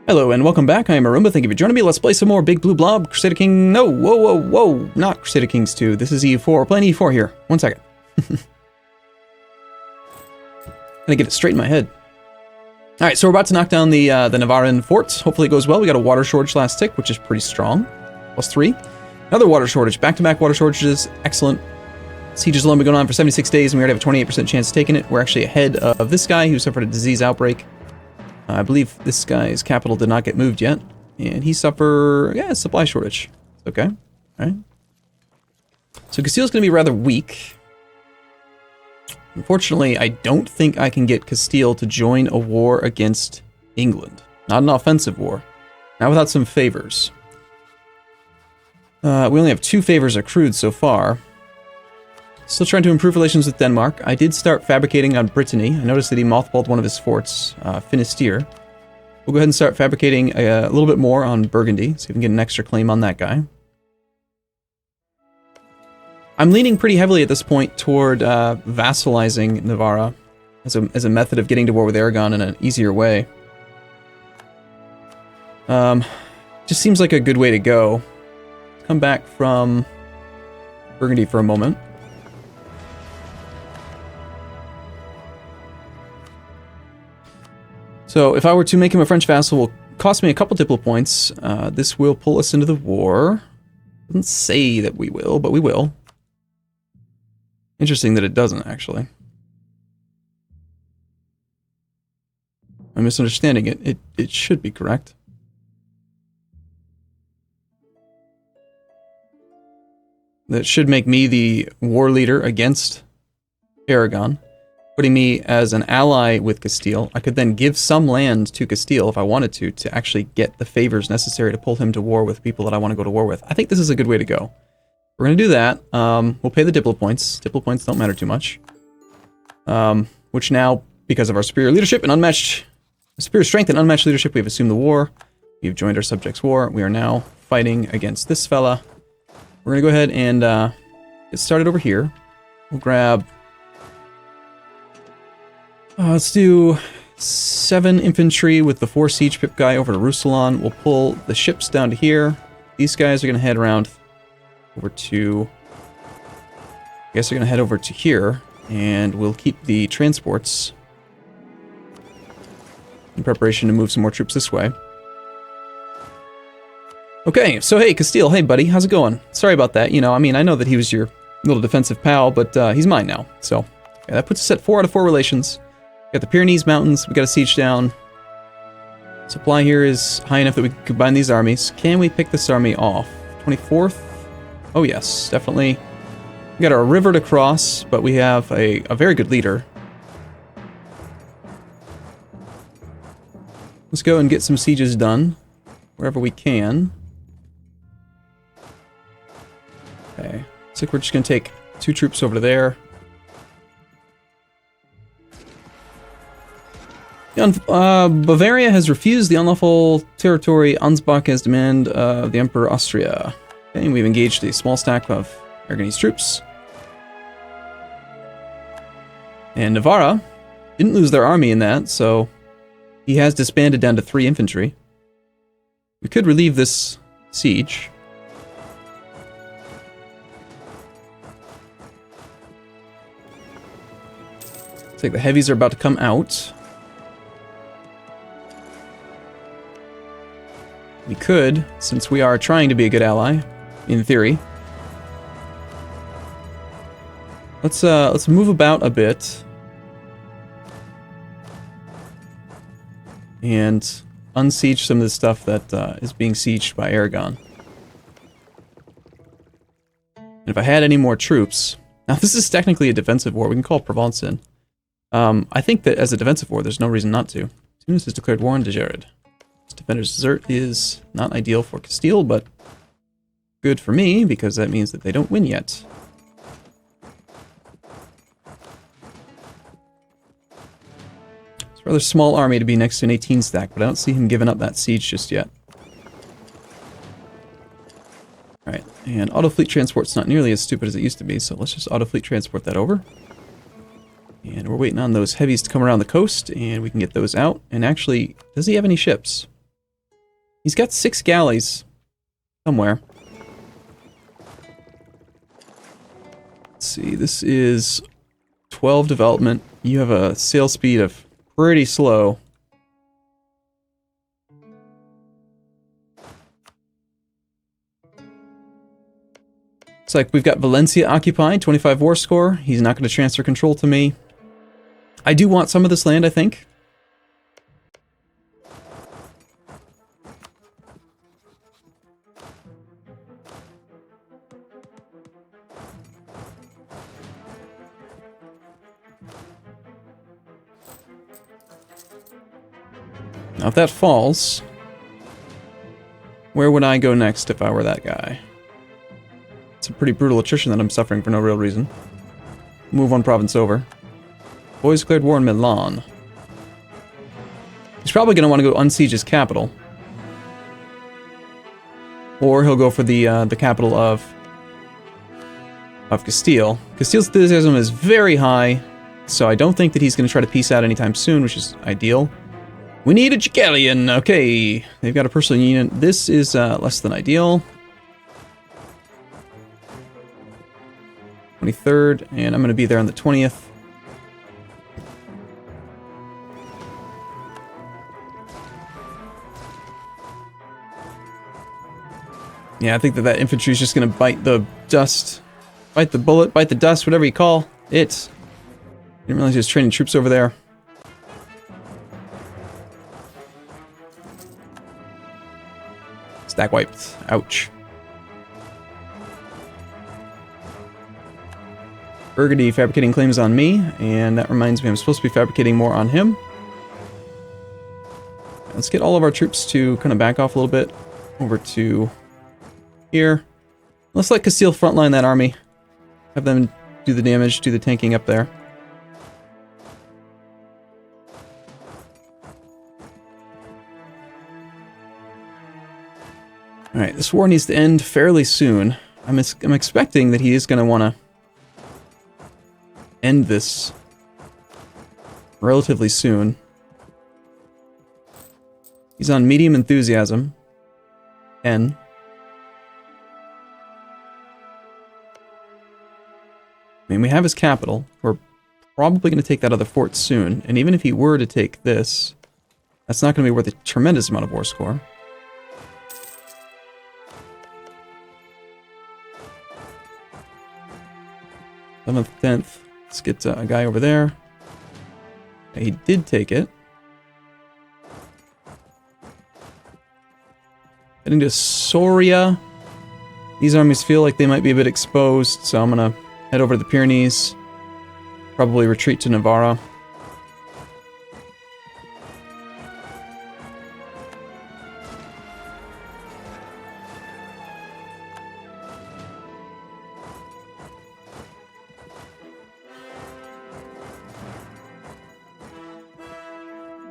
Hello and welcome back, I am Arumba, thank you for joining me. Let's play some more Big Blue Blob, Crusader King, no, whoa, not Crusader Kings 2, this is EU4, we're playing EU4 here, 1 second. Gonna get it straight in my head. Alright, so we're about to knock down the Navarran fort, hopefully it goes well. We got a water shortage last tick, which is pretty strong, +3. Another water shortage, back-to-back water shortages, excellent. Siege has only been going on for 76 days and we already have a 28% chance of taking it. We're actually ahead of this guy who suffered a disease outbreak. I believe this guy's capital did not get moved yet, and he suffered, a supply shortage. Okay, alright. So Castile's going to be rather weak. Unfortunately, I don't think I can get Castile to join a war against England. Not an offensive war. Not without some favors. We only have 2 favors accrued so far. Still trying to improve relations with Denmark. I did start fabricating on Brittany. I noticed that he mothballed one of his forts, Finisterre. We'll go ahead and start fabricating a little bit more on Burgundy, see if we can get an extra claim on that guy. I'm leaning pretty heavily at this point toward vassalizing Navarra as a method of getting to war with Aragon in an easier way. Just seems like a good way to go. Let's come back from Burgundy for a moment. So if I were to make him a French vassal, it will cost me a couple diplo points. This will pull us into the war. Doesn't say that we will, but we will. Interesting that it doesn't, actually. I'm misunderstanding it. It should be correct. That should make me the war leader against Aragon, putting me as an ally with Castile. I could then give some land to Castile if I wanted to actually get the favors necessary to pull him to war with people that I want to go to war with. I think this is a good way to go. We're going to do that. We'll pay the diplo points. Diplo points don't matter too much. Which now, because of our superior leadership and superior strength and unmatched leadership, we've assumed the war. We've joined our subjects' war. We are now fighting against this fella. We're going to go ahead and get started over here. We'll grab... let's do 7 infantry with the 4 siege pip guy over to Roussillon. We'll pull the ships down to here. These guys are going to head around over to... I guess they're going to head over to here. And we'll keep the transports in preparation to move some more troops this way. Okay, so hey, Castile, hey buddy, how's it going? Sorry about that, you know, I mean, I know that he was your little defensive pal, but he's mine now. So, yeah, that puts us at 4 out of 4 relations. Got the Pyrenees Mountains, we got a siege down. Supply here is high enough that we can combine these armies. Can we pick this army off? 24th? Oh yes, definitely. We got our river to cross, but we have a very good leader. Let's go and get some sieges done, wherever we can. Okay, looks like we're just going to take 2 troops over to there. Bavaria has refused the unlawful territory Ansbach as demand of the Emperor Austria. Okay, we've engaged a small stack of Aragonese troops. And Navarra didn't lose their army in that, so he has disbanded down to 3 infantry. We could relieve this siege. Looks like the heavies are about to come out. We could, since we are trying to be a good ally, in theory. Let's move about a bit. And unsiege some of the stuff that is being sieged by Aragon. And if I had any more troops... Now this is technically a defensive war, we can call Provence in. I think that as a defensive war, there's no reason not to. Tunis has declared war on Dejarid. Defender's desert is not ideal for Castile, but good for me, because that means that they don't win yet. It's a rather small army to be next to an 18 stack, but I don't see him giving up that siege just yet. Alright, and auto fleet transport's not nearly as stupid as it used to be, so let's just auto fleet transport that over. And we're waiting on those heavies to come around the coast, and we can get those out. And actually, does he have any ships? He's got 6 galleys somewhere. Let's see, this is 12 development. You have a sail speed of pretty slow. It's like we've got Valencia occupied, 25 war score. He's not going to transfer control to me. I do want some of this land, I think. Now, if that falls, where would I go next if I were that guy? It's a pretty brutal attrition that I'm suffering for no real reason. Move one province over. Boys declared war in Milan. He's probably going to want to go unsiege his capital. Or he'll go for the capital of Castile. Castile's enthusiasm is very high, so I don't think that he's going to try to peace out anytime soon, which is ideal. We need a Jagellian. Okay, they've got a personal union. This is less than ideal. 23rd, and I'm going to be there on the 20th. Yeah, I think that infantry is just going to bite the dust. Bite the bullet, bite the dust, whatever you call it. Didn't realize he was training troops over there. Stack wiped. Ouch. Burgundy fabricating claims on me, and that reminds me I'm supposed to be fabricating more on him. Let's get all of our troops to kind of back off a little bit over to here. Let's let Castile frontline that army. Have them do the damage, do the tanking up there. Alright, this war needs to end fairly soon. I'm expecting that he is going to want to end this relatively soon. He's on medium enthusiasm. N. I mean, we have his capital. We're probably going to take that other fort soon. And even if he were to take this, that's not going to be worth a tremendous amount of war score. Seventh, 10th. Let's get a guy over there. Okay, he did take it. Heading to Soria. These armies feel like they might be a bit exposed, so I'm going to head over to the Pyrenees. Probably retreat to Navarra.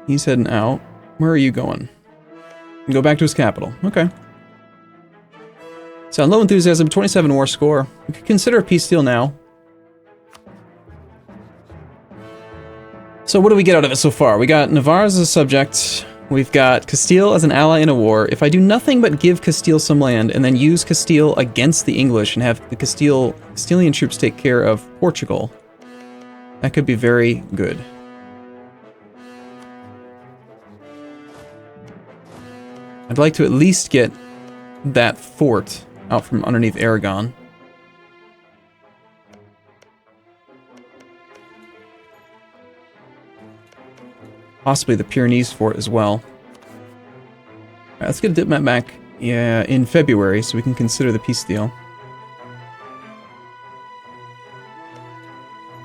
He's heading out. Where are you going? Go back to his capital. Okay. So low enthusiasm, 27 war score. We could consider a peace deal now. So what do we get out of it so far? We got Navarre as a subject. We've got Castile as an ally in a war. If I do nothing but give Castile some land and then use Castile against the English and have the Castilian troops take care of Portugal, that could be very good. I'd like to at least get that fort out from underneath Aragon. Possibly the Pyrenees fort as well. Alright, let's get a diplomat back in February so we can consider the peace deal.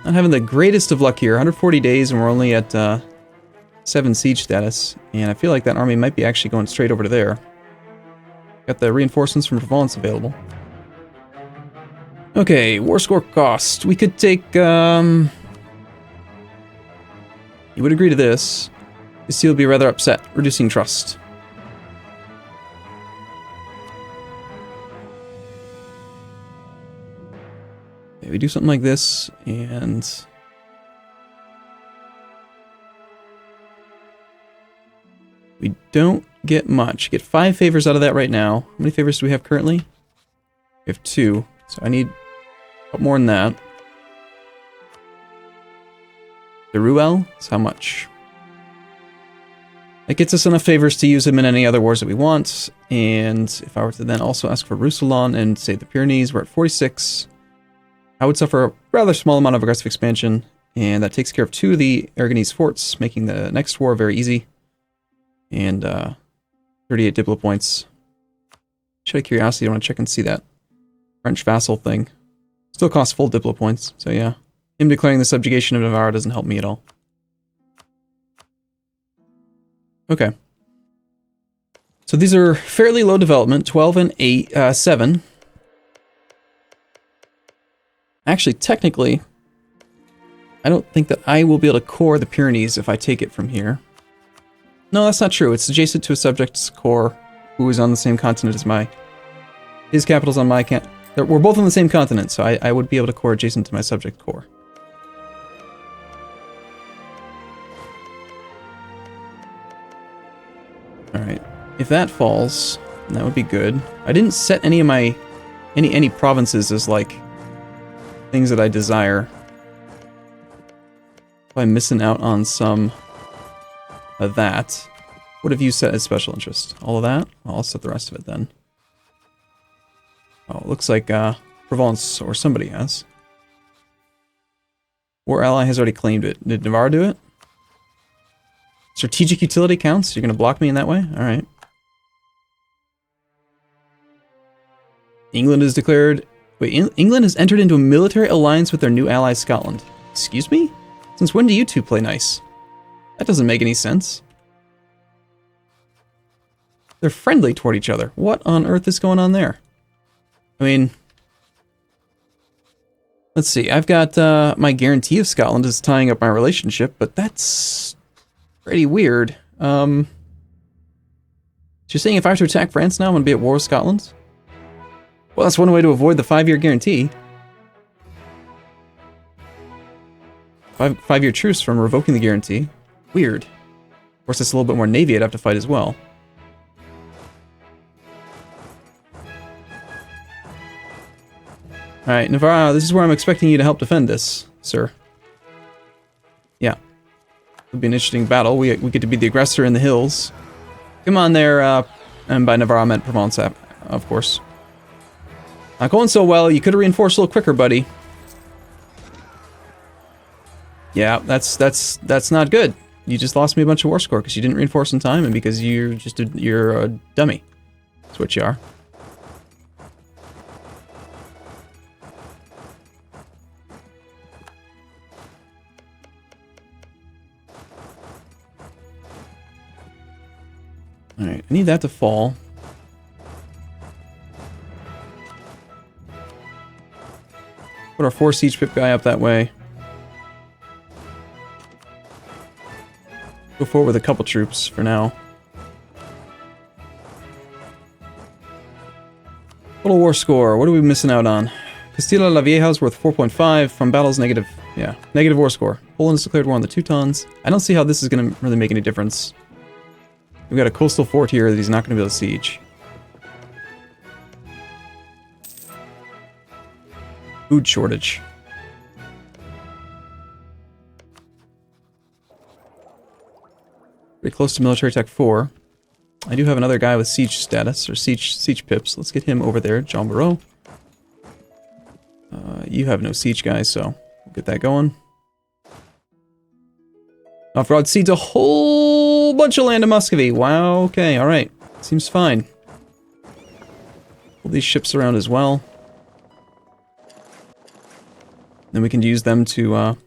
Not having the greatest of luck here. 140 days and we're only at 7 siege status, and I feel like that army might be actually going straight over to there. Got the reinforcements from Provence available. Okay, war score cost. We could take, you would agree to this. Castile would be rather upset, reducing trust. Okay, we do something like this, and we don't get much. Get 5 favors out of that right now. How many favors do we have currently? We have 2. So I need more than that. The Ruel is how much? That gets us enough favors to use him in any other wars that we want. And if I were to then also ask for Roussillon and say the Pyrenees, we're at 46. I would suffer a rather small amount of aggressive expansion. And that takes care of 2 of the Aragonese forts, making the next war very easy. And 38 Diplo points. Just out of curiosity, I want to check and see that French vassal thing. Still costs full Diplo points, so yeah. Him declaring the subjugation of Navarre doesn't help me at all. Okay. So these are fairly low development, 12 and 7. Actually, technically, I don't think that I will be able to core the Pyrenees if I take it from here. No, that's not true. It's adjacent to a subject's core who is on the same continent as my... His capital's on my... We're both on the same continent, so I would be able to core adjacent to my subject core. Alright. If that falls, then that would be good. I didn't set any of my... any provinces as, like, things that I desire. I'm missing out on some of that. What have you set as special interest? All of that? I'll set the rest of it then. Oh, it looks like Provence or somebody has. War ally has already claimed it. Did Navarre do it? Strategic utility counts? You're going to block me in that way? Alright. England has declared... Wait, England has entered into a military alliance with their new ally Scotland. Excuse me? Since when do you two play nice? That doesn't make any sense. They're friendly toward each other. What on earth is going on there? I mean... Let's see, I've got my guarantee of Scotland is tying up my relationship, but that's pretty weird. So you're saying if I have to attack France now, I'm going to be at war with Scotland? Well, that's one way to avoid the 5-year guarantee. 5-year truce from revoking the guarantee. Weird. Of course, it's a little bit more navy I'd have to fight as well. Alright, Navarre, this is where I'm expecting you to help defend this, sir. Yeah. It'll be an interesting battle. We get to be the aggressor in the hills. Come on there, and by Navarre I meant Provence, of course. Not going so well. You could have reinforced a little quicker, buddy. Yeah, that's not good. You just lost me a bunch of war score because you didn't reinforce in time and because you're a dummy. That's what you are. Alright, I need that to fall. Put our 4 siege pip guy up that way. Go forward with a couple troops for now. Total war score, what are we missing out on? Castilla la Vieja is worth 4.5, from battles negative, yeah, negative war score. Poland has declared war on the Teutons. I don't see how this is going to really make any difference. We've got a coastal fort here that he's not going to be able to siege. Food shortage. Pretty close to military tech 4. I do have another guy with siege status, or siege pips. Let's get him over there, Jean Barreau. You have no siege guys, so we'll get that going. Off-road cedes a whole bunch of land to Muscovy. Wow, okay, alright. Seems fine. Pull these ships around as well. Then we can use them to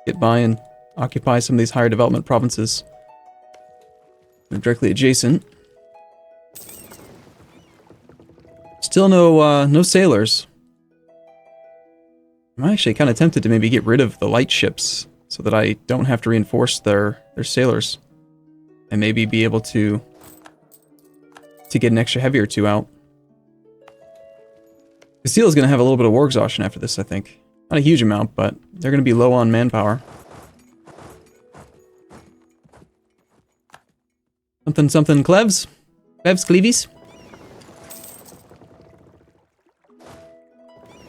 get by and occupy some of these higher development provinces. They're directly adjacent. Still no sailors. I'm actually kind of tempted to maybe get rid of the light ships so that I don't have to reinforce their sailors. And maybe be able to get an extra heavy or 2 out. Castile is going to have a little bit of war exhaustion after this, I think. Not a huge amount, but they're going to be low on manpower. Something, something, Clevs. Clevs, Cleavies.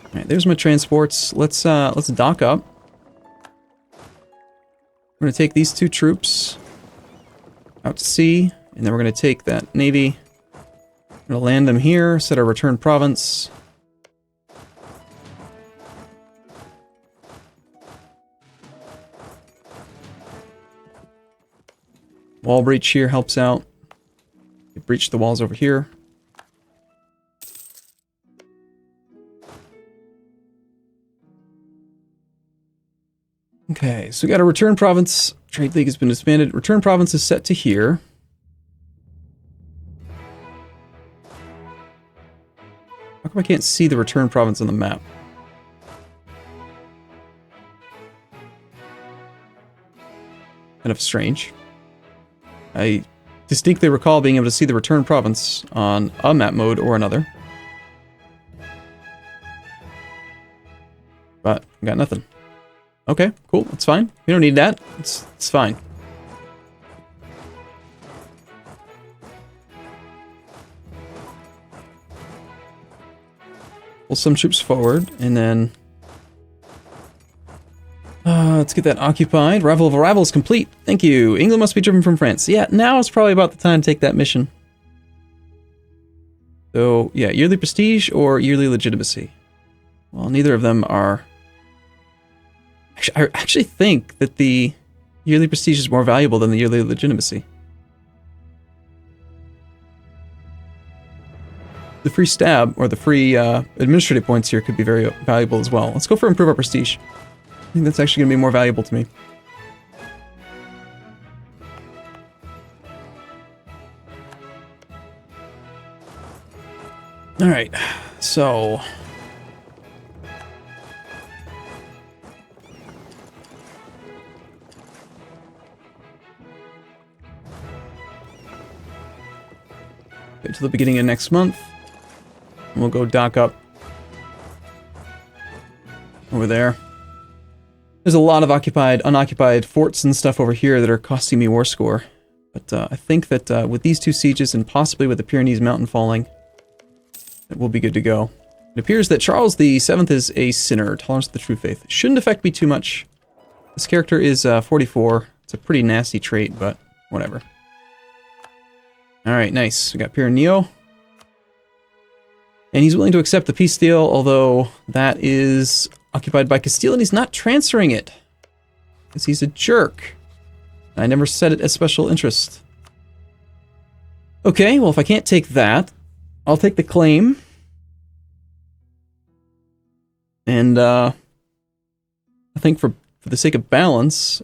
Alright, there's my transports. Let's dock up. We're gonna take these 2 troops out to sea, and then we're gonna take that navy. We're gonna land them here, set our return province. Wall breach here helps out. We breach the walls over here. Okay, so we got a return province. Trade League has been disbanded. Return province is set to here. How come I can't see the return province on the map? Kind of strange. I distinctly recall being able to see the return province on a map mode or another. But I got nothing. Okay, cool, that's fine. We don't need that. It's fine. Pull some troops forward, and then let's get that occupied. Arrival of Arrival is complete. Thank you. England must be driven from France. Yeah, now is probably about the time to take that mission. So, yeah, yearly prestige or yearly legitimacy? Well, neither of them are... I actually think that the yearly prestige is more valuable than the yearly legitimacy. The free stab, or the free administrative points here could be very valuable as well. Let's go for improve our prestige. I think that's actually going to be more valuable to me. Alright, so... Get to the beginning of next month. And we'll go dock up over there. There's a lot of unoccupied forts and stuff over here that are costing me war score. But I think that with these 2 sieges and possibly with the Pyrenees mountain falling, it will be good to go. It appears that Charles VII is a sinner, tolerance of the true faith. Shouldn't affect me too much. This character is 44. It's a pretty nasty trait, but whatever. Alright, nice. We got Pyreneo. And he's willing to accept the peace deal, although that is occupied by Castile, and he's not transferring it. Because he's a jerk. I never set it as special interest. Okay, well, if I can't take that, I'll take the claim. And, I think for the sake of balance,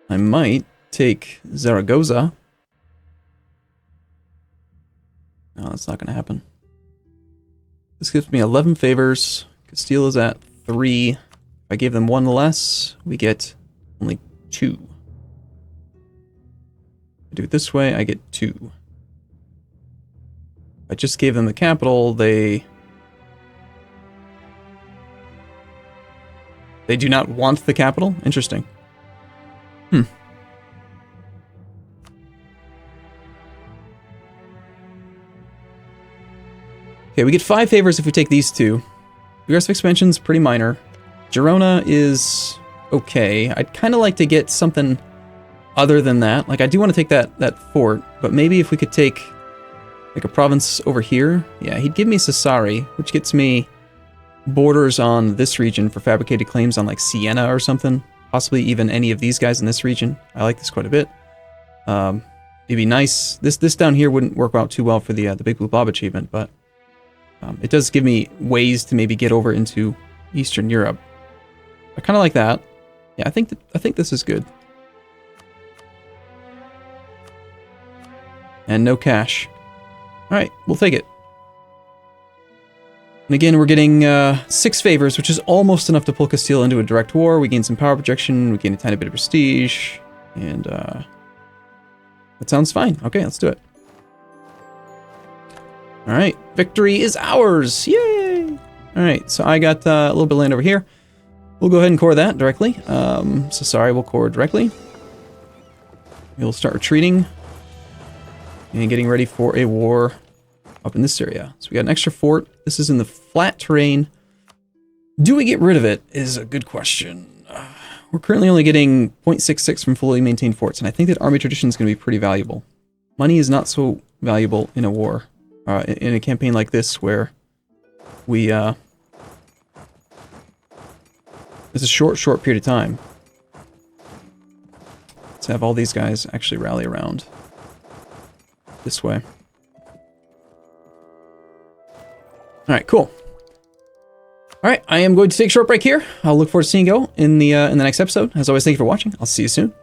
I might take Zaragoza. No, that's not going to happen. This gives me 11 favors. Castile is at 3. If I gave them 1 less, we get only 2. I do it this way, I get 2. If I just gave them the capital, they do not want the capital? Interesting. Okay, we get 5 favors if we take these 2. Progressive expansion's pretty minor. Girona is okay. I'd kind of like to get something other than that. Like, I do want to take that fort, but maybe if we could take, like, a province over here. Yeah, he'd give me Sassari, which gets me borders on this region for fabricated claims on, like, Siena or something. Possibly even any of these guys in this region. I like this quite a bit. It'd be nice. This down here wouldn't work out too well for the Big Blue Blob achievement, but it does give me ways to maybe get over into Eastern Europe. I kind of like that. Yeah, I think this is good. And no cash. All right, we'll take it. And again, we're getting 6 favors, which is almost enough to pull Castile into a direct war. We gain some power projection. We gain a tiny bit of prestige, and that sounds fine. Okay, let's do it. All right, victory is ours! Yay! All right, so I got a little bit of land over here. We'll go ahead and core that directly. So sorry, we'll core directly. we'll start retreating and getting ready for a war up in this area. So we got an extra fort. This is in the flat terrain. Do we get rid of it is a good question. We're currently only getting 0.66 from fully maintained forts, and I think that army tradition is going to be pretty valuable. Money is not so valuable in a war, in a campaign like this where we, it's a short period of time. Let's have all these guys actually rally around this way. Alright, cool. Alright, I am going to take a short break here. I'll look forward to seeing you all in the next episode. As always, thank you for watching. I'll see you soon.